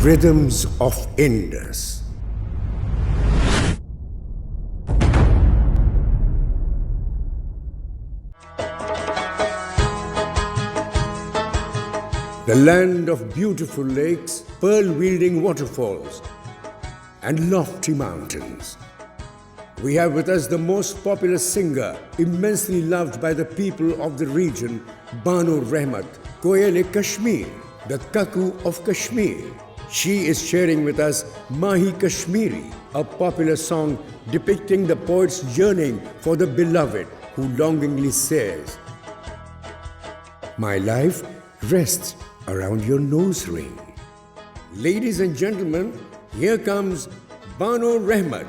Rhythms of Indus. The land of beautiful lakes, pearl-wielding waterfalls, and lofty mountains. We have with us the most popular singer, immensely loved by the people of the region, Bano Rahmat, Koyal-e-Kashmir, the Cuckoo of Kashmir. She is sharing with us Mahi Kashmiri, a popular song depicting the poet's yearning for the beloved who longingly says, "My life rests around your nose ring." Ladies and gentlemen, here comes Bano Rahmat.